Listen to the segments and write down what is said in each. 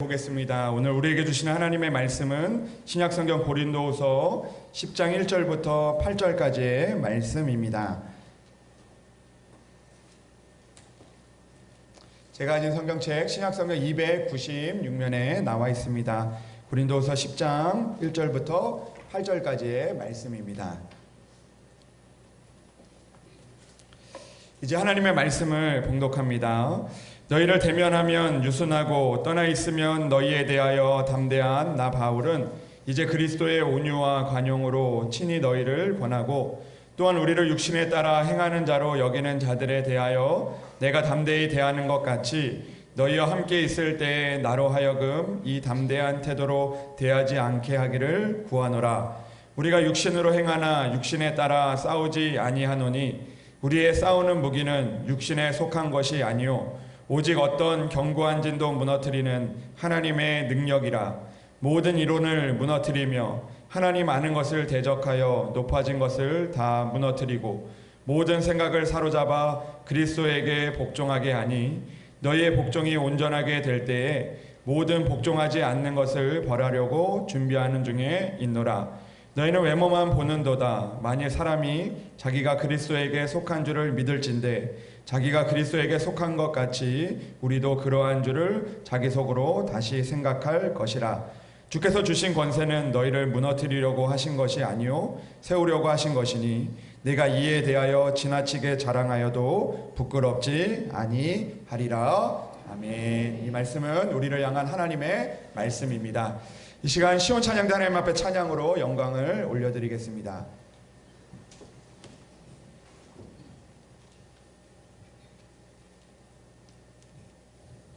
보겠습니다. 오늘 우리에게 주시는 하나님의 말씀은 신약성경 고린도후서 10장 1절부터 8절까지의 말씀입니다. 제가 가진 성경책 신약성경 296면에 나와 있습니다. 고린도후서 10장 1절부터 8절까지의 말씀입니다. 이제 하나님의 말씀을 봉독합니다. 너희를 대면하면 유순하고 떠나 있으면 너희에 대하여 담대한 나 바울은 이제 그리스도의 온유와 관용으로 친히 너희를 권하고 또한 우리를 육신에 따라 행하는 자로 여기는 자들에 대하여 내가 담대히 대하는 것 같이 너희와 함께 있을 때에 나로 하여금 이 담대한 태도로 대하지 않게 하기를 구하노라. 우리가 육신으로 행하나 육신에 따라 싸우지 아니하노니 우리의 싸우는 무기는 육신에 속한 것이 아니요 오직 어떤 견고한 진도 무너뜨리는 하나님의 능력이라. 모든 이론을 무너뜨리며 하나님 아는 것을 대적하여 높아진 것을 다 무너뜨리고 모든 생각을 사로잡아 그리스도에게 복종하게 하니 너희의 복종이 온전하게 될 때에 모든 복종하지 않는 것을 벌하려고 준비하는 중에 있노라. 너희는 외모만 보는도다. 만일 사람이 자기가 그리스도에게 속한 줄을 믿을진대 자기가 그리스도에게 속한 것 같이 우리도 그러한 줄을 자기 속으로 다시 생각할 것이라. 주께서 주신 권세는 너희를 무너뜨리려고 하신 것이 아니요 세우려고 하신 것이니 내가 이에 대하여 지나치게 자랑하여도 부끄럽지 아니하리라. 아멘. 이 말씀은 우리를 향한 하나님의 말씀입니다. 이 시간 시온 찬양대 하나님 앞에 찬양으로 영광을 올려드리겠습니다.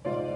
하나님의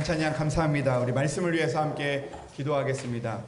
찬양 감사합니다. 우리 말씀을 위해서 함께 기도하겠습니다.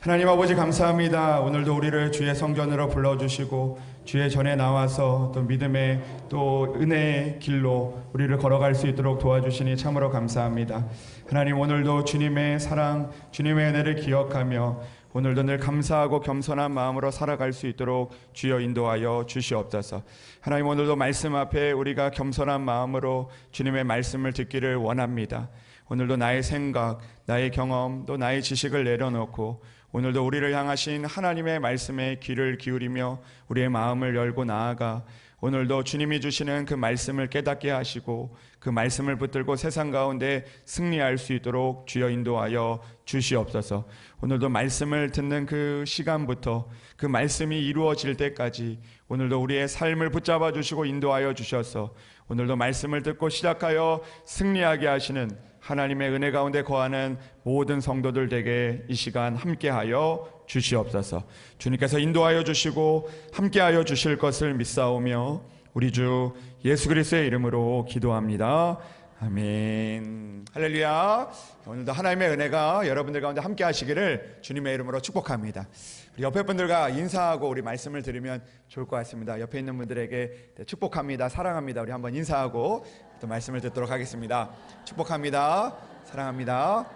하나님 아버지 감사합니다. 오늘도 우리를 주의 성전으로 불러주시고 주의 전에 나와서 또 믿음의 또 은혜의 길로 우리를 걸어갈 수 있도록 도와주시니 참으로 감사합니다. 하나님 오늘도 주님의 사랑, 주님의 은혜를 기억하며 오늘도 늘 감사하고 겸손한 마음으로 살아갈 수 있도록 주여 인도하여 주시옵소서. 하나님 오늘도 말씀 앞에 우리가 겸손한 마음으로 주님의 말씀을 듣기를 원합니다. 오늘도 나의 생각, 나의 경험, 또 나의 지식을 내려놓고 오늘도 우리를 향하신 하나님의 말씀에 귀를 기울이며 우리의 마음을 열고 나아가 오늘도 주님이 주시는 그 말씀을 깨닫게 하시고 그 말씀을 붙들고 세상 가운데 승리할 수 있도록 주여 인도하여 주시옵소서. 오늘도 말씀을 듣는 그 시간부터 그 말씀이 이루어질 때까지 오늘도 우리의 삶을 붙잡아 주시고 인도하여 주셔서 오늘도 말씀을 듣고 시작하여 승리하게 하시는 하나님의 은혜 가운데 거하는 모든 성도들 되게 이 시간 함께하여 주시옵소서. 주님께서 인도하여 주시고 함께하여 주실 것을 믿사오며 우리 주 예수 그리스도의 이름으로 기도합니다. 아멘. 할렐루야. 오늘도 하나님의 은혜가 여러분들 가운데 함께 하시기를 주님의 이름으로 축복합니다. 우리 옆에 분들과 인사하고 우리 말씀을 들으면 좋을 것 같습니다. 옆에 있는 분들에게 축복합니다, 사랑합니다, 우리 한번 인사하고 또 말씀을 듣도록 하겠습니다. 축복합니다, 사랑합니다.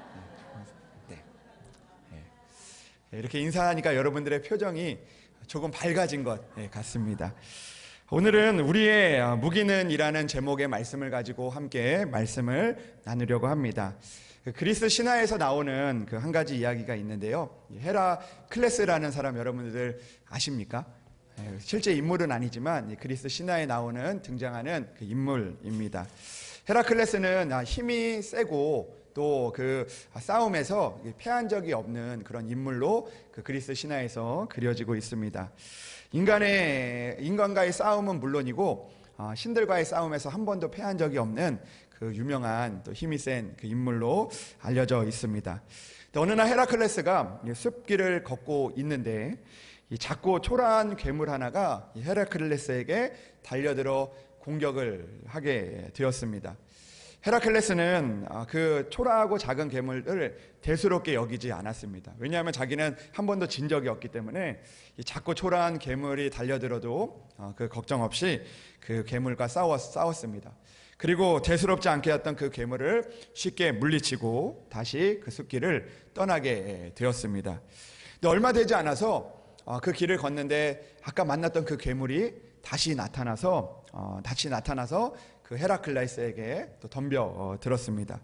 네. 이렇게 인사하니까 여러분들의 표정이 조금 밝아진 것 같습니다. 오늘은 우리의 무기는 이라는 제목의 말씀을 가지고 함께 말씀을 나누려고 합니다. 그리스 신화에서 나오는 그 한 가지 이야기가 있는데요. 헤라클레스라는 사람 여러분들 아십니까? 실제 인물은 아니지만 그리스 신화에 나오는 등장하는 그 인물입니다. 헤라클레스는 힘이 세고 또 그 싸움에서 패한 적이 없는 그런 인물로 그 그리스 신화에서 그려지고 있습니다. 인간과의 싸움은 물론이고 신들과의 싸움에서 한 번도 패한 적이 없는 그 유명한 또 힘이 센 그 인물로 알려져 있습니다. 어느 날 헤라클레스가 숲길을 걷고 있는데 이 작고 초라한 괴물 하나가 헤라클레스에게 달려들어 공격을 하게 되었습니다. 헤라클레스는 그 초라하고 작은 괴물을 대수롭게 여기지 않았습니다. 왜냐하면 자기는 한 번도 진 적이 없기 때문에 이 작고 초라한 괴물이 달려들어도 그 걱정 없이 그 괴물과 싸웠습니다. 그리고 대수롭지 않게 했던 그 괴물을 쉽게 물리치고 다시 그 숲길을 떠나게 되었습니다. 근데 얼마 되지 않아서 그 길을 걷는데 아까 만났던 그 괴물이 다시 나타나서 그 헤라클레스에게 또 덤벼들었습니다.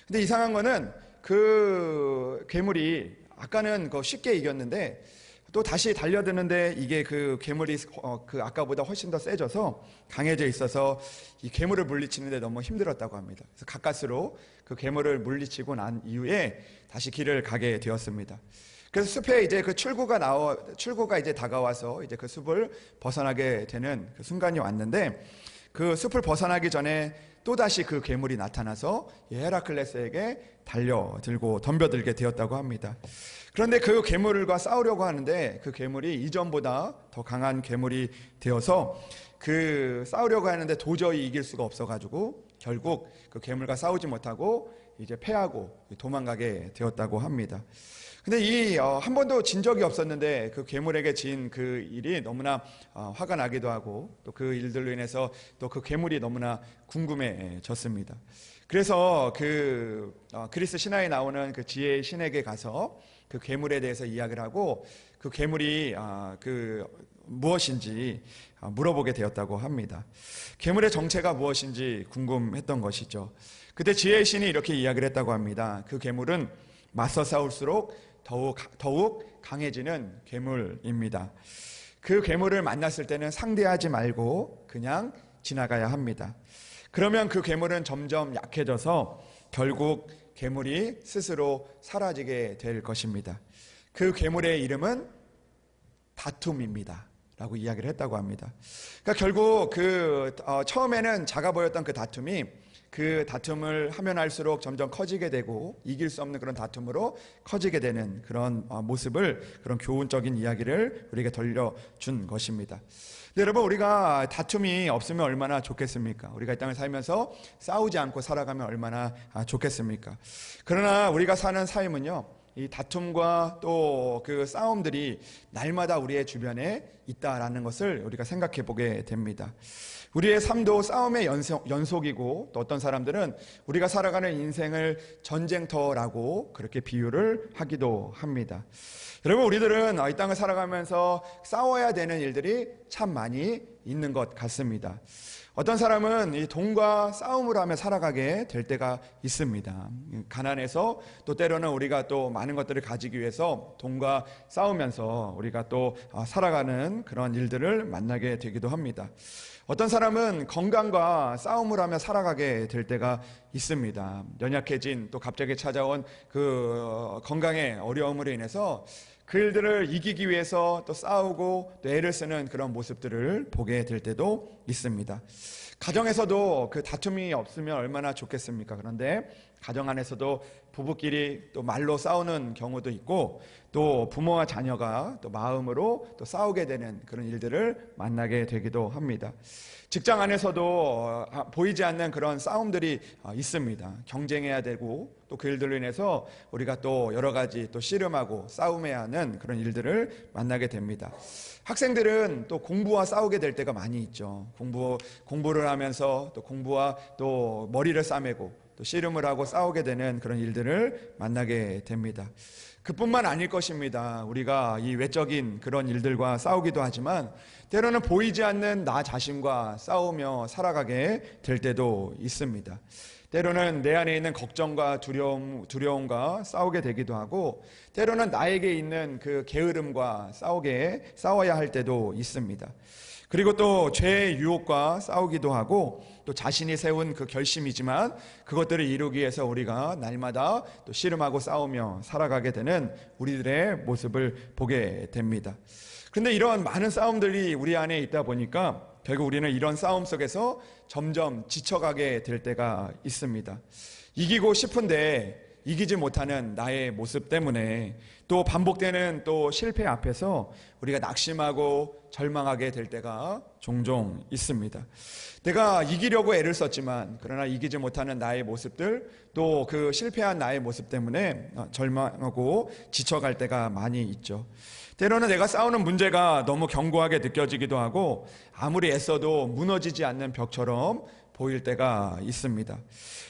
근데 이상한 거는 그 괴물이 아까는 쉽게 이겼는데 또 다시 달려드는데 이게 그 괴물이 그 아까보다 훨씬 더 세져서 강해져 있어서 이 괴물을 물리치는데 너무 힘들었다고 합니다. 그래서 가까스로 그 괴물을 물리치고 난 이후에 다시 길을 가게 되었습니다. 그래서 숲에 이제 그 출구가 이제 다가와서 이제 그 숲을 벗어나게 되는 그 순간이 왔는데 그 숲을 벗어나기 전에 또다시 그 괴물이 나타나서 헤라클레스에게 달려들고 덤벼들게 되었다고 합니다. 그런데 그 괴물과 싸우려고 하는데 그 괴물이 이전보다 더 강한 괴물이 되어서 그 싸우려고 하는데 도저히 이길 수가 없어가지고 결국 그 괴물과 싸우지 못하고 이제 패하고 도망가게 되었다고 합니다. 근데 한 번도 진 적이 없었는데 그 괴물에게 진 그 일이 너무나 화가 나기도 하고 또 그 일들로 인해서 또 그 괴물이 너무나 궁금해졌습니다. 그래서 그 그리스 신화에 나오는 그 지혜의 신에게 가서 그 괴물에 대해서 이야기를 하고 그 괴물이 그 무엇인지 물어보게 되었다고 합니다. 괴물의 정체가 무엇인지 궁금했던 것이죠. 그때 지혜의 신이 이렇게 이야기를 했다고 합니다. 그 괴물은 맞서 싸울수록 더욱 강해지는 괴물입니다. 그 괴물을 만났을 때는 상대하지 말고 그냥 지나가야 합니다. 그러면 그 괴물은 점점 약해져서 결국 괴물이 스스로 사라지게 될 것입니다. 그 괴물의 이름은 다툼입니다 라고 이야기를 했다고 합니다. 그러니까 결국 처음에는 작아 보였던 그 다툼이 그 다툼을 하면 할수록 점점 커지게 되고 이길 수 없는 그런 다툼으로 커지게 되는 그런 모습을, 그런 교훈적인 이야기를 우리에게 들려준 것입니다. 여러분, 우리가 다툼이 없으면 얼마나 좋겠습니까? 우리가 이 땅을 살면서 싸우지 않고 살아가면 얼마나 좋겠습니까? 그러나 우리가 사는 삶은요, 이 다툼과 또 그 싸움들이 날마다 우리의 주변에 있다라는 것을 우리가 생각해 보게 됩니다. 우리의 삶도 싸움의 연속이고, 또 어떤 사람들은 우리가 살아가는 인생을 전쟁터라고 그렇게 비유를 하기도 합니다. 여러분, 우리들은 이 땅을 살아가면서 싸워야 되는 일들이 참 많이 있는 것 같습니다. 어떤 사람은 이 돈과 싸움을 하며 살아가게 될 때가 있습니다. 가난해서 또 때로는 우리가 또 많은 것들을 가지기 위해서 돈과 싸우면서 우리가 또 살아가는 그런 일들을 만나게 되기도 합니다. 어떤 사람은 건강과 싸움을 하며 살아가게 될 때가 있습니다. 연약해진, 또 갑자기 찾아온 그 건강의 어려움으로 인해서 그 일들을 이기기 위해서 또 싸우고 또 애를 쓰는 그런 모습들을 보게 될 때도 있습니다. 가정에서도 그 다툼이 없으면 얼마나 좋겠습니까? 그런데 가정 안에서도 부부끼리 또 말로 싸우는 경우도 있고, 또 부모와 자녀가 또 마음으로 또 싸우게 되는 그런 일들을 만나게 되기도 합니다. 직장 안에서도 보이지 않는 그런 싸움들이 있습니다. 경쟁해야 되고, 또 그 일들로 인해서 우리가 또 여러 가지 또 씨름하고 싸움해야 하는 그런 일들을 만나게 됩니다. 학생들은 또 공부와 싸우게 될 때가 많이 있죠. 공부를 하면서 또 공부와 또 머리를 싸매고 또 씨름을 하고 싸우게 되는 그런 일들을 만나게 됩니다. 그뿐만 아닐 것입니다. 우리가 이 외적인 그런 일들과 싸우기도 하지만 때로는 보이지 않는 나 자신과 싸우며 살아가게 될 때도 있습니다. 때로는 내 안에 있는 걱정과 두려움과 싸우게 되기도 하고, 때로는 나에게 있는 그 게으름과 싸워야 할 때도 있습니다. 그리고 또 죄의 유혹과 싸우기도 하고, 또 자신이 세운 그 결심이지만 그것들을 이루기 위해서 우리가 날마다 또 씨름하고 싸우며 살아가게 되는 우리들의 모습을 보게 됩니다. 그런데 이런 많은 싸움들이 우리 안에 있다 보니까 결국 우리는 이런 싸움 속에서 점점 지쳐가게 될 때가 있습니다. 이기고 싶은데 이기지 못하는 나의 모습 때문에, 또 반복되는 또 실패 앞에서 우리가 낙심하고 절망하게 될 때가 종종 있습니다. 내가 이기려고 애를 썼지만 그러나 이기지 못하는 나의 모습들, 또 그 실패한 나의 모습 때문에 절망하고 지쳐갈 때가 많이 있죠. 때로는 내가 싸우는 문제가 너무 견고하게 느껴지기도 하고, 아무리 애써도 무너지지 않는 벽처럼 보일 때가 있습니다.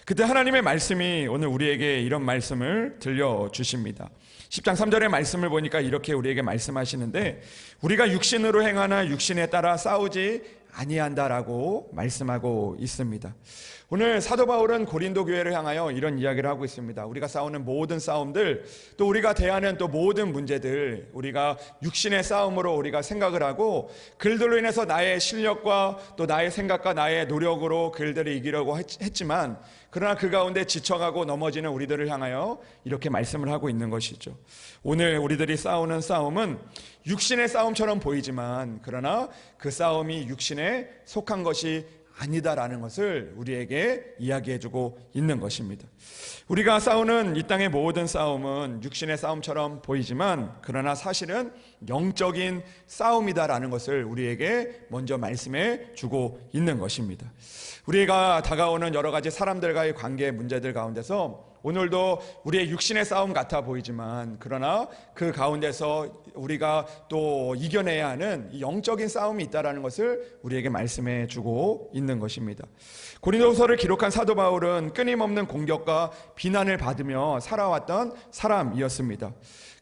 그때 하나님의 말씀이 오늘 우리에게 이런 말씀을 들려주십니다. 10장 3절의 말씀을 보니까 이렇게 우리에게 말씀하시는데, 우리가 육신으로 행하나 육신에 따라 싸우지 아니한다라고 말씀하고 있습니다. 오늘 사도 바울은 고린도 교회를 향하여 이런 이야기를 하고 있습니다. 우리가 싸우는 모든 싸움들, 또 우리가 대하는 또 모든 문제들, 우리가 육신의 싸움으로 우리가 생각을 하고 그들로 인해서 나의 실력과 또 나의 생각과 나의 노력으로 그들을 이기려고 했지만, 그러나 그 가운데 지쳐가고 넘어지는 우리들을 향하여 이렇게 말씀을 하고 있는 것이죠. 오늘 우리들이 싸우는 싸움은 육신의 싸움처럼 보이지만 그러나 그 싸움이 육신에 속한 것이 아니다라는 것을 우리에게 이야기해주고 있는 것입니다. 우리가 싸우는 이 땅의 모든 싸움은 육신의 싸움처럼 보이지만 그러나 사실은 영적인 싸움이다라는 것을 우리에게 먼저 말씀해 주고 있는 것입니다. 우리가 다가오는 여러 가지 사람들과의 관계 문제들 가운데서 오늘도 우리의 육신의 싸움 같아 보이지만 그러나 그 가운데서 우리가 또 이겨내야 하는 영적인 싸움이 있다는 것을 우리에게 말씀해 주고 있는 것입니다. 고린도후서를 기록한 사도 바울은 끊임없는 공격과 비난을 받으며 살아왔던 사람이었습니다.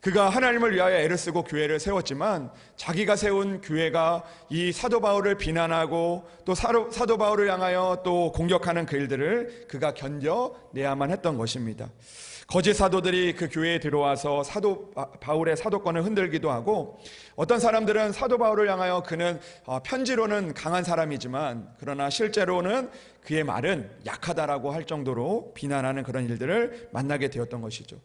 그가 하나님을 위하여 애를 쓰고 교회를 세웠지만 자기가 세운 교회가 이 사도 바울을 비난하고 또 사도 바울을 향하여 또 공격하는 그 일들을 그가 견뎌내야만 했던 것입니다. 거짓 사도들이 그 교회에 들어와서 바울의 사도권을 흔들기도 하고, 어떤 사람들은 사도 바울을 향하여 그는 편지로는 강한 사람이지만 그러나 실제로는 그의 말은 약하다라고 할 정도로 비난하는 그런 일들을 만나게 되었던 것이죠.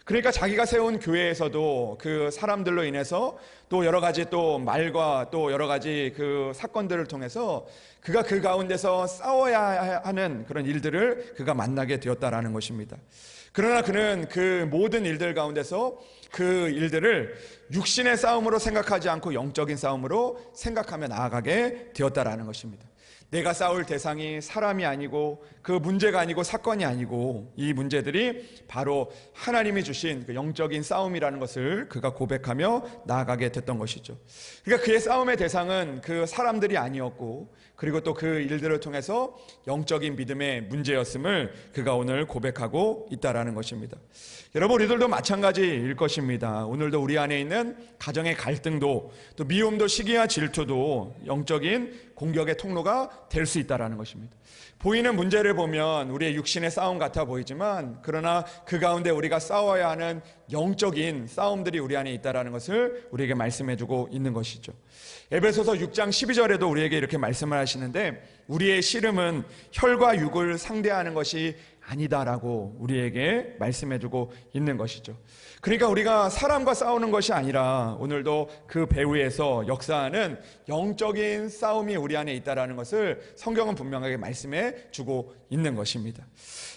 그러니까 자기가 세운 교회에서도 그 사람들로 인해서 또 여러 가지 또 말과 또 여러 가지 그 사건들을 통해서 그가 그 가운데서 싸워야 하는 그런 일들을 그가 만나게 되었다라는 것입니다. 그러나 그는 그 모든 일들 가운데서 그 일들을 육신의 싸움으로 생각하지 않고 영적인 싸움으로 생각하며 나아가게 되었다라는 것입니다. 내가 싸울 대상이 사람이 아니고 그 문제가 아니고 사건이 아니고 이 문제들이 바로 하나님이 주신 그 영적인 싸움이라는 것을 그가 고백하며 나아가게 됐던 것이죠. 그러니까 그의 싸움의 대상은 그 사람들이 아니었고, 그리고 또 그 일들을 통해서 영적인 믿음의 문제였음을 그가 오늘 고백하고 있다라는 것입니다. 여러분, 우리들도 마찬가지일 것입니다. 오늘도 우리 안에 있는 가정의 갈등도, 또 미움도, 시기와 질투도 영적인 공격의 통로가 될 수 있다라는 것입니다. 보이는 문제를 보면 우리의 육신의 싸움 같아 보이지만, 그러나 그 가운데 우리가 싸워야 하는 영적인 싸움들이 우리 안에 있다라는 것을 우리에게 말씀해주고 있는 것이죠. 에베소서 6장 12절에도 우리에게 이렇게 말씀을 하시는데, 우리의 씨름은 혈과 육을 상대하는 것이 아니다라고 우리에게 말씀해주고 있는 것이죠. 그러니까 우리가 사람과 싸우는 것이 아니라 오늘도 그 배후에서 역사하는 영적인 싸움이 우리 안에 있다라는 것을 성경은 분명하게 말씀해주고 있는 것입니다.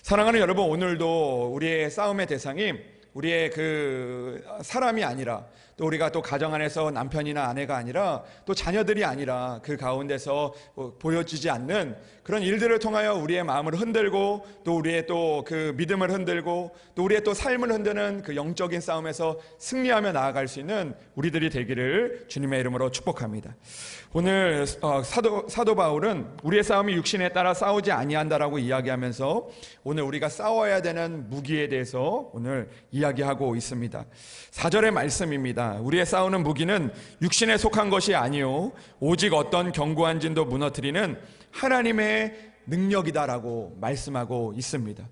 사랑하는 여러분, 오늘도 우리의 싸움의 대상이 우리의 그 사람이 아니라, 또 우리가 또 가정 안에서 남편이나 아내가 아니라, 또 자녀들이 아니라 그 가운데서 보여지지 않는 그런 일들을 통하여 우리의 마음을 흔들고, 또 우리의 또 그 믿음을 흔들고, 또 우리의 또 삶을 흔드는 그 영적인 싸움에서 승리하며 나아갈 수 있는 우리들이 되기를 주님의 이름으로 축복합니다. 오늘 사도 바울은 우리의 싸움이 육신에 따라 싸우지 아니한다라고 이야기하면서 오늘 우리가 싸워야 되는 무기에 대해서 오늘 이야기하고 있습니다. 4절의 말씀입니다. 우리의 싸우는 무기는 육신에 속한 것이 아니요 오직 어떤 견고한 진도 무너뜨리는 하나님의 능력이다라고 말씀하고 있습니다.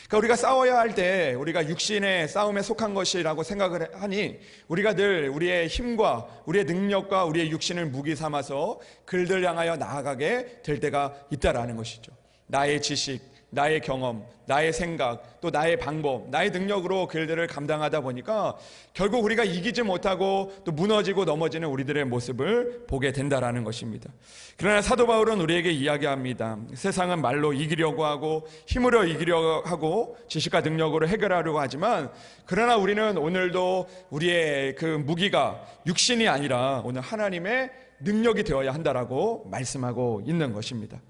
그러니까 우리가 싸워야 할 때 우리가 육신의 싸움에 속한 것이라고 생각을 하니, 우리가 늘 우리의 힘과 우리의 능력과 우리의 육신을 무기 삼아서 그들을 향하여 나아가게 될 때가 있다라는 것이죠. 나의 지식, 나의 경험, 나의 생각, 또 나의 방법, 나의 능력으로 그 일들을 감당하다 보니까 결국 우리가 이기지 못하고 또 무너지고 넘어지는 우리들의 모습을 보게 된다라는 것입니다. 그러나 사도 바울은 우리에게 이야기합니다. 세상은 말로 이기려고 하고 힘으로 이기려고 하고 지식과 능력으로 해결하려고 하지만, 그러나 우리는 오늘도 우리의 그 무기가 육신이 아니라 오늘 하나님의 능력이 되어야 한다라고 말씀하고 있는 것입니다.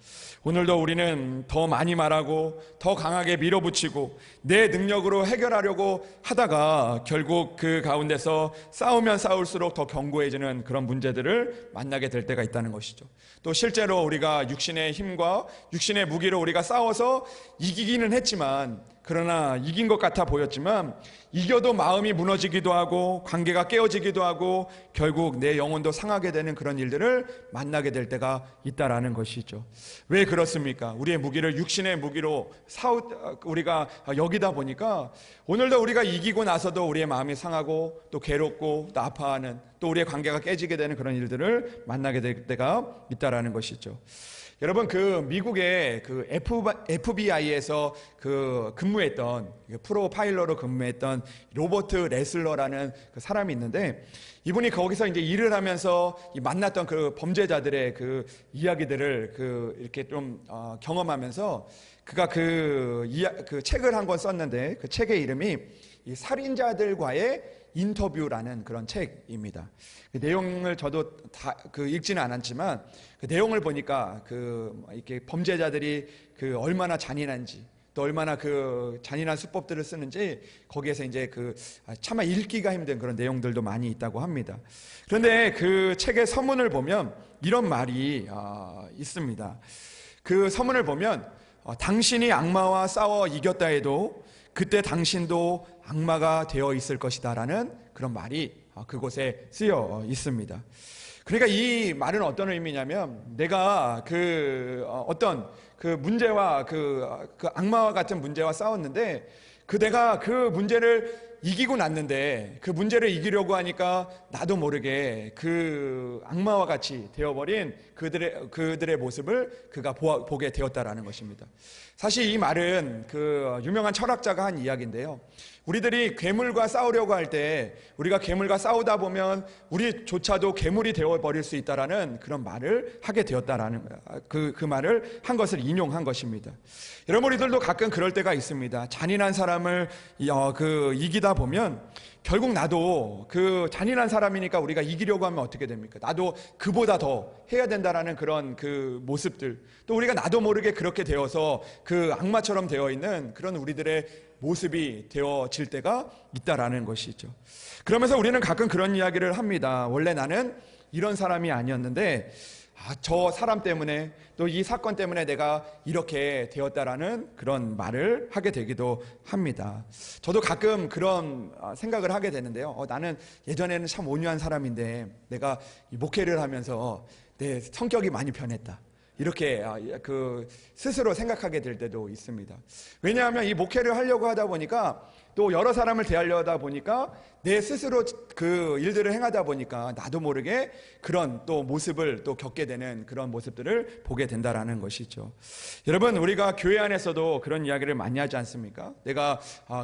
오늘도 우리는 더 많이 말하고 더 강하게 밀어붙이고 내 능력으로 해결하려고 하다가 결국 그 가운데서 싸우면 싸울수록 더 견고해지는 그런 문제들을 만나게 될 때가 있다는 것이죠. 또 실제로 우리가 육신의 힘과 육신의 무기로 우리가 싸워서 이기기는 했지만, 그러나 이긴 것 같아 보였지만 이겨도 마음이 무너지기도 하고 관계가 깨어지기도 하고 결국 내 영혼도 상하게 되는 그런 일들을 만나게 될 때가 있다라는 것이죠. 왜 그렇습니까? 우리의 무기를 육신의 무기로 우리가 여기다 보니까 오늘도 우리가 이기고 나서도 우리의 마음이 상하고 또 괴롭고 또 아파하는, 또 우리의 관계가 깨지게 되는 그런 일들을 만나게 될 때가 있다라는 것이죠. 여러분, 그 미국의 그 FBI에서 그 근무했던 프로파일러로 근무했던 로버트 레슬러라는 그 사람이 있는데, 이분이 거기서 이제 일을 하면서 만났던 그 범죄자들의 그 이야기들을 이렇게 좀 경험하면서 그가 그 책을 한 권 썼는데, 그 책의 이름이 이 살인자들과의 인터뷰라는 그런 책입니다. 그 내용을 저도 다 읽지는 않았지만 그 내용을 보니까 이렇게 범죄자들이 얼마나 잔인한지, 또 얼마나 그 잔인한 수법들을 쓰는지 거기에서 이제 차마 읽기가 힘든 그런 내용들도 많이 있다고 합니다. 그런데 그 책의 서문을 보면 이런 말이 있습니다. 그 서문을 보면 당신이 악마와 싸워 이겼다 해도 그때 당신도 악마가 되어 있을 것이다 라는 그런 말이 그곳에 쓰여 있습니다. 그러니까 이 말은 어떤 의미냐면, 내가 어떤 그 문제와 그 악마와 같은 문제와 싸웠는데 내가 그 문제를 이기고 났는데 그 문제를 이기려고 하니까 나도 모르게 그 악마와 같이 되어버린 그들의 모습을 그가 보게 되었다라는 것입니다. 사실 이 말은 그 유명한 철학자가 한 이야기인데요. 우리들이 괴물과 싸우려고 할 때 우리가 괴물과 싸우다 보면 우리조차도 괴물이 되어버릴 수 있다라는 그런 말을 하게 되었다라는 그 말을 한 것을 인용한 것입니다. 여러분, 우리들도 가끔 그럴 때가 있습니다. 잔인한 사람을 이기다 보면 결국 나도 그 잔인한 사람이니까 우리가 이기려고 하면 어떻게 됩니까? 나도 그보다 더 해야 된다라는 그런 그 모습들, 또 우리가 나도 모르게 그렇게 되어서 그 악마처럼 되어 있는 그런 우리들의 모습이 되어질 때가 있다라는 것이죠. 그러면서 우리는 가끔 그런 이야기를 합니다. 원래 나는 이런 사람이 아니었는데 저 사람 때문에 또 이 사건 때문에 내가 이렇게 되었다라는 그런 말을 하게 되기도 합니다. 저도 가끔 그런 생각을 하게 되는데요. 나는 예전에는 참 온유한 사람인데 내가 목회를 하면서 내 성격이 많이 변했다, 이렇게 스스로 생각하게 될 때도 있습니다. 왜냐하면 이 목회를 하려고 하다 보니까 또 여러 사람을 대하려다 보니까 내 스스로 그 일들을 행하다 보니까 나도 모르게 그런 또 모습을 또 겪게 되는 그런 모습들을 보게 된다라는 것이죠. 여러분, 우리가 교회 안에서도 그런 이야기를 많이 하지 않습니까? 내가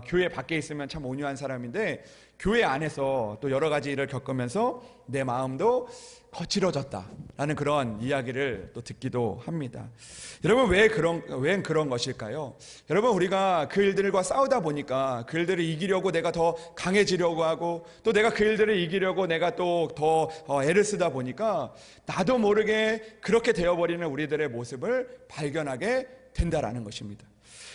교회 밖에 있으면 참 온유한 사람인데 교회 안에서 또 여러 가지 일을 겪으면서 내 마음도 거칠어졌다라는 그런 이야기를 또 듣기도 합니다. 여러분, 왜 그런 것일까요? 여러분, 우리가 그 일들과 싸우다 보니까 그 일들을 이기려고 내가 더 강해지려고 하고 또 내가 그 일들을 이기려고 내가 또 더 애를 쓰다 보니까 나도 모르게 그렇게 되어버리는 우리들의 모습을 발견하게 된다라는 것입니다.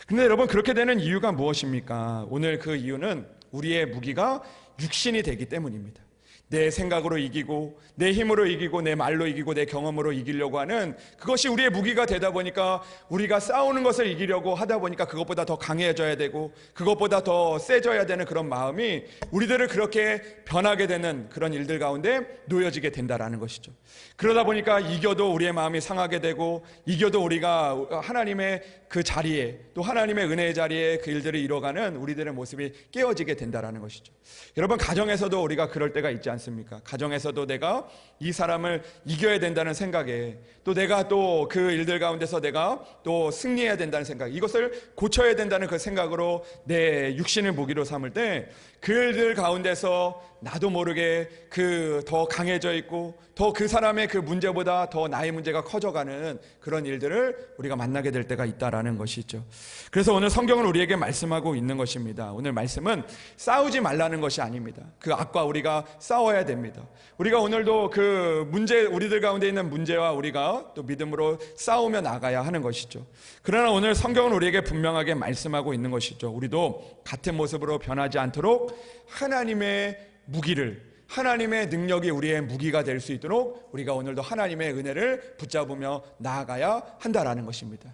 근데 여러분, 그렇게 되는 이유가 무엇입니까? 오늘 그 이유는 우리의 무기가 육신이 되기 때문입니다. 내 생각으로 이기고 내 힘으로 이기고 내 말로 이기고 내 경험으로 이기려고 하는 그것이 우리의 무기가 되다 보니까 우리가 싸우는 것을 이기려고 하다 보니까 그것보다 더 강해져야 되고 그것보다 더 세져야 되는 그런 마음이 우리들을 그렇게 변하게 되는 그런 일들 가운데 놓여지게 된다라는 것이죠. 그러다 보니까 이겨도 우리의 마음이 상하게 되고 이겨도 우리가 하나님의 그 자리에 또 하나님의 은혜의 자리에 그 일들을 이뤄가는 우리들의 모습이 깨어지게 된다라는 것이죠. 여러분, 가정에서도 우리가 그럴 때가 있지 않습니까? 가정에서도 내가 이 사람을 이겨야 된다는 생각에 또 내가 또 그 일들 가운데서 내가 또 승리해야 된다는 생각, 이것을 고쳐야 된다는 그 생각으로 내 육신을 무기로 삼을 때 그 일들 가운데서 나도 모르게 그 더 강해져 있고 더 그 사람의 그 문제보다 더 나의 문제가 커져가는 그런 일들을 우리가 만나게 될 때가 있다라는 것이죠. 그래서 오늘 성경은 우리에게 말씀하고 있는 것입니다. 오늘 말씀은 싸우지 말라는 것이 아닙니다. 그 악과 우리가 싸워야 됩니다. 우리가 오늘도 그 문제, 우리들 가운데 있는 문제와 우리가 또 믿음으로 싸우며 나가야 하는 것이죠. 그러나 오늘 성경은 우리에게 분명하게 말씀하고 있는 것이죠. 우리도 같은 모습으로 변하지 않도록 하나님의 무기를, 하나님의 능력이 우리의 무기가 될 수 있도록 우리가 오늘도 하나님의 은혜를 붙잡으며 나아가야 한다라는 것입니다.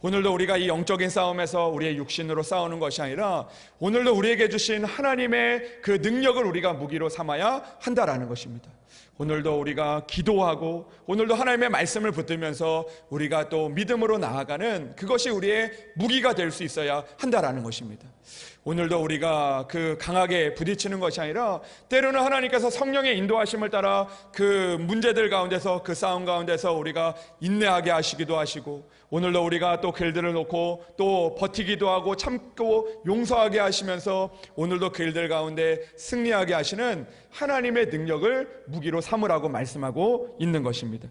오늘도 우리가 이 영적인 싸움에서 우리의 육신으로 싸우는 것이 아니라 오늘도 우리에게 주신 하나님의 그 능력을 우리가 무기로 삼아야 한다라는 것입니다. 오늘도 우리가 기도하고 오늘도 하나님의 말씀을 붙들면서 우리가 또 믿음으로 나아가는 그것이 우리의 무기가 될 수 있어야 한다라는 것입니다. 오늘도 우리가 그 강하게 부딪히는 것이 아니라 때로는 하나님께서 성령의 인도하심을 따라 그 문제들 가운데서 그 싸움 가운데서 우리가 인내하게 하시기도 하시고 오늘도 우리가 또 길들을 놓고 또 버티기도 하고 참고 용서하게 하시면서 오늘도 그 일들 가운데 승리하게 하시는 하나님의 능력을 무기로 삼으라고 말씀하고 있는 것입니다.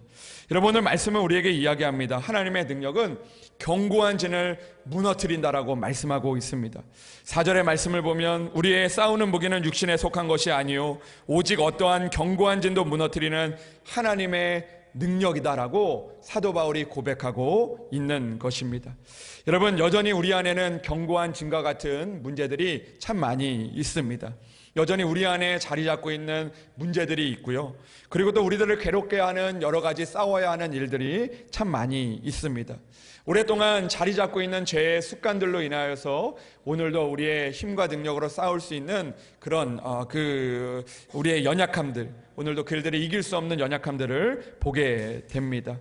여러분, 오늘 말씀은 우리에게 이야기합니다. 하나님의 능력은 견고한 진을 무너뜨린다라고 말씀하고 있습니다. 4절의 말씀을 보면 우리의 싸우는 무기는 육신에 속한 것이 아니요 오직 어떠한 견고한 진도 무너뜨리는 하나님의 능력이다라고 사도 바울이 고백하고 있는 것입니다. 여러분, 여전히 우리 안에는 견고한 진과 같은 문제들이 참 많이 있습니다. 여전히 우리 안에 자리 잡고 있는 문제들이 있고요. 그리고 또 우리들을 괴롭게 하는 여러 가지 싸워야 하는 일들이 참 많이 있습니다. 오랫동안 자리 잡고 있는 죄의 습관들로 인하여서 오늘도 우리의 힘과 능력으로 싸울 수 있는 그런 우리의 연약함들, 오늘도 그들이 이길 수 없는 연약함들을 보게 됩니다.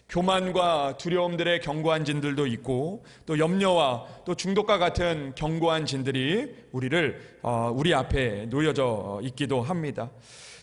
교만과 두려움들의 견고한 진들도 있고, 또 염려와 또 중독과 같은 견고한 진들이 우리 앞에 놓여져 있기도 합니다.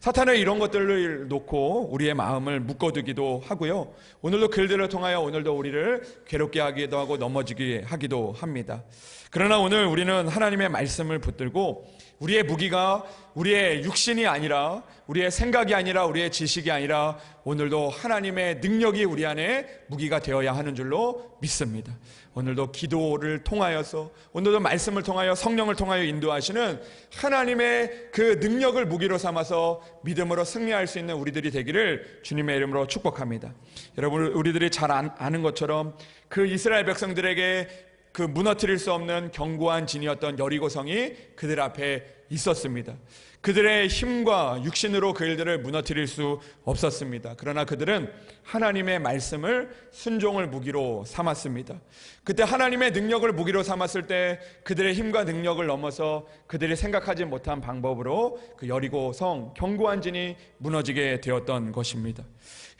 사탄은 이런 것들을 놓고 우리의 마음을 묶어두기도 하고요, 오늘도 그들을 통하여 오늘도 우리를 괴롭게 하기도 하고 넘어지게 하기도 합니다. 그러나 오늘 우리는 하나님의 말씀을 붙들고 우리의 무기가 우리의 육신이 아니라, 우리의 생각이 아니라, 우리의 지식이 아니라 오늘도 하나님의 능력이 우리 안에 무기가 되어야 하는 줄로 믿습니다. 오늘도 기도를 통하여서, 오늘도 말씀을 통하여, 성령을 통하여 인도하시는 하나님의 그 능력을 무기로 삼아서 믿음으로 승리할 수 있는 우리들이 되기를 주님의 이름으로 축복합니다. 여러분, 우리들이 잘 아는 것처럼 그 이스라엘 백성들에게 그 무너뜨릴 수 없는 견고한 진이었던 여리고성이 그들 앞에 있었습니다. 그들의 힘과 육신으로 그들을 무너뜨릴 수 없었습니다. 그러나 그들은 하나님의 말씀을 순종을 무기로 삼았습니다. 그때 하나님의 능력을 무기로 삼았을 때 그들의 힘과 능력을 넘어서 그들이 생각하지 못한 방법으로 그 여리고성 견고한 진이 무너지게 되었던 것입니다.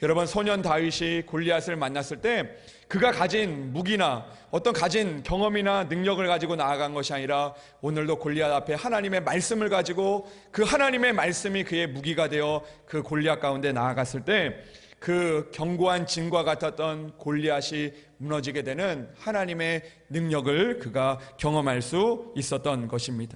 여러분, 소년 다윗이 골리앗을 만났을 때 그가 가진 무기나 어떤 가진 경험이나 능력을 가지고 나아간 것이 아니라 오늘도 골리앗 앞에 하나님의 말씀을 가지고 그 하나님의 말씀이 그의 무기가 되어 그 골리앗 가운데 나아갔을 때 그 견고한 진과 같았던 골리앗이 무너지게 되는 하나님의 능력을 그가 경험할 수 있었던 것입니다.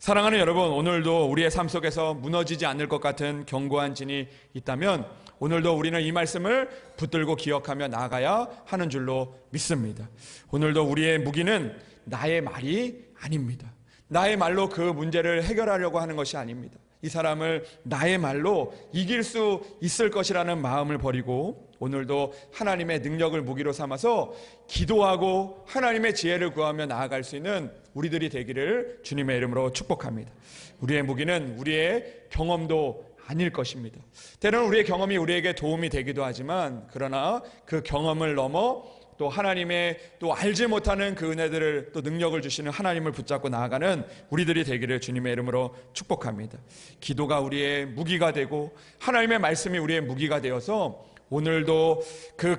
사랑하는 여러분, 오늘도 우리의 삶 속에서 무너지지 않을 것 같은 견고한 진이 있다면 오늘도 우리는 이 말씀을 붙들고 기억하며 나아가야 하는 줄로 믿습니다. 오늘도 우리의 무기는 나의 말이 아닙니다. 나의 말로 그 문제를 해결하려고 하는 것이 아닙니다. 이 사람을 나의 말로 이길 수 있을 것이라는 마음을 버리고 오늘도 하나님의 능력을 무기로 삼아서 기도하고 하나님의 지혜를 구하며 나아갈 수 있는 우리들이 되기를 주님의 이름으로 축복합니다. 우리의 무기는 우리의 경험도 아닐 것입니다. 때로는 우리의 경험이 우리에게 도움이 되기도 하지만, 그러나 그 경험을 넘어 또 하나님의 또 알지 못하는 그 은혜들을, 또 능력을 주시는 하나님을 붙잡고 나아가는 우리들이 되기를 주님의 이름으로 축복합니다. 기도가 우리의 무기가 되고 하나님의 말씀이 우리의 무기가 되어서 오늘도 그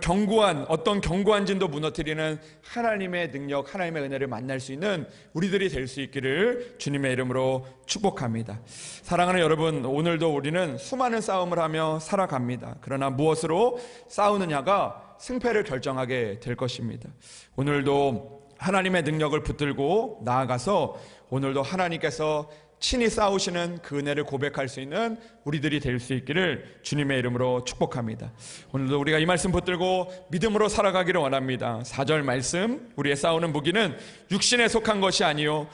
어떤 견고한 진도 무너뜨리는 하나님의 능력, 하나님의 은혜를 만날 수 있는 우리들이 될 수 있기를 주님의 이름으로 축복합니다. 사랑하는 여러분, 오늘도 우리는 수많은 싸움을 하며 살아갑니다. 그러나 무엇으로 싸우느냐가 승패를 결정하게 될 것입니다. 오늘도 하나님의 능력을 붙들고 나아가서 오늘도 하나님께서 친히 싸우시는 그 은혜를 고백할 수 있는 우리들이 될 수 있기를 주님의 이름으로 축복합니다. 오늘도 우리가 이 말씀 붙들고 믿음으로 살아가기를 원합니다. 4절 말씀, 우리의 싸우는 무기는 육신에 속한 것이 아니요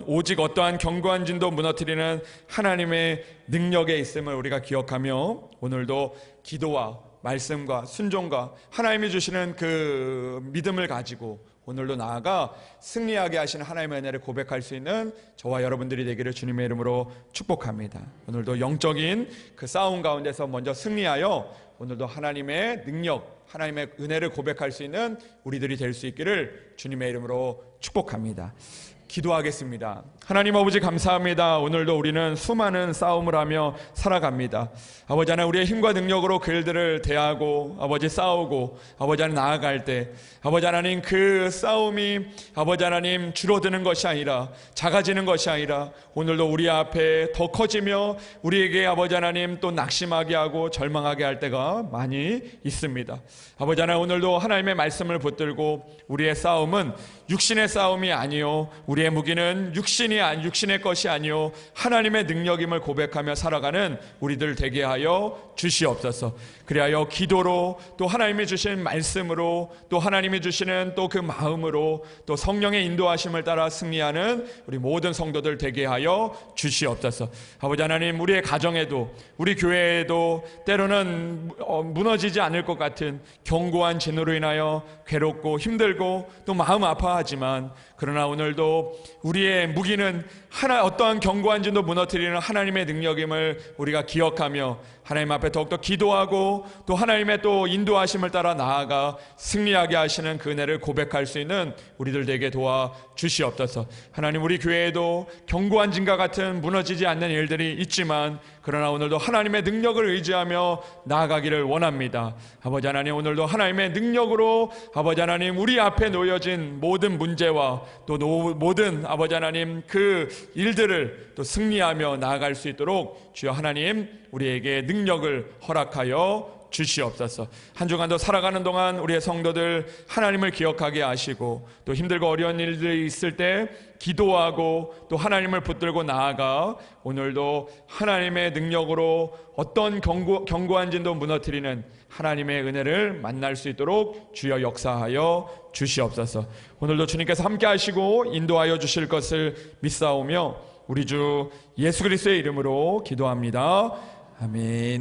오직 어떠한 견고한 진도 무너뜨리는 하나님의 능력에 있음을 우리가 기억하며 오늘도 기도와 말씀과 순종과 하나님이 주시는 그 믿음을 가지고 오늘도 나아가 승리하게 하시는 하나님의 은혜를 고백할 수 있는 저와 여러분들이 되기를 주님의 이름으로 축복합니다. 오늘도 영적인 그 싸움 가운데서 먼저 승리하여 오늘도 하나님의 능력, 하나님의 은혜를 고백할 수 있는 우리들이 될 수 있기를 주님의 이름으로 축복합니다. 기도하겠습니다. 하나님 아버지, 감사합니다. 오늘도 우리는 수많은 싸움을 하며 살아갑니다. 아버지 하나님, 우리의 힘과 능력으로 그들을 대하고 아버지 싸우고 아버지 하나님 나아갈 때 아버지 하나님 그 싸움이 아버지 하나님 줄어드는 것이 아니라 작아지는 것이 아니라 오늘도 우리 앞에 더 커지며 우리에게 아버지 하나님 또 낙심하게 하고 절망하게 할 때가 많이 있습니다. 아버지 하나님, 오늘도 하나님의 말씀을 붙들고 우리의 싸움은 육신의 싸움이 아니요 우리의 무기는 육신의 것이 아니요 하나님의 능력임을 고백하며 살아가는 우리들 되게 하여 주시옵소서. 그리하여 기도로 또 하나님이 주신 말씀으로 또 하나님이 주시는 또 그 마음으로 또 성령의 인도하심을 따라 승리하는 우리 모든 성도들 되게 하여 주시옵소서. 아버지 하나님, 우리의 가정에도 우리 교회에도 때로는 무너지지 않을 것 같은 견고한 진으로 인하여 괴롭고 힘들고 또 마음 아파하지만, 그러나 오늘도 오늘도 우리의 무기는 어떠한 견고한 진도 무너뜨리는 하나님의 능력임을 우리가 기억하며 하나님 앞에 더욱더 기도하고 또 하나님의 또 인도하심을 따라 나아가 승리하게 하시는 그 은혜를 고백할 수 있는 우리들 되게 도와주시옵소서. 하나님, 우리 교회에도 견고한 진과 같은 무너지지 않는 일들이 있지만 그러나 오늘도 하나님의 능력을 의지하며 나아가기를 원합니다. 아버지 하나님, 오늘도 하나님의 능력으로 아버지 하나님 우리 앞에 놓여진 모든 문제와 또 모든 아버지 하나님 그 일들을 또 승리하며 나아갈 수 있도록 주여 하나님 우리에게 능력을 허락하여 주시옵소서. 한 주간도 살아가는 동안 우리의 성도들 하나님을 기억하게 하시고 또 힘들고 어려운 일들이 있을 때 기도하고 또 하나님을 붙들고 나아가 오늘도 하나님의 능력으로 어떤 견고한 진도 무너뜨리는 하나님의 은혜를 만날 수 있도록 주여 역사하여 주시옵소서. 오늘도 주님께서 함께 하시고 인도하여 주실 것을 믿사오며 우리 주 예수 그리스도의 이름으로 기도합니다. 아멘.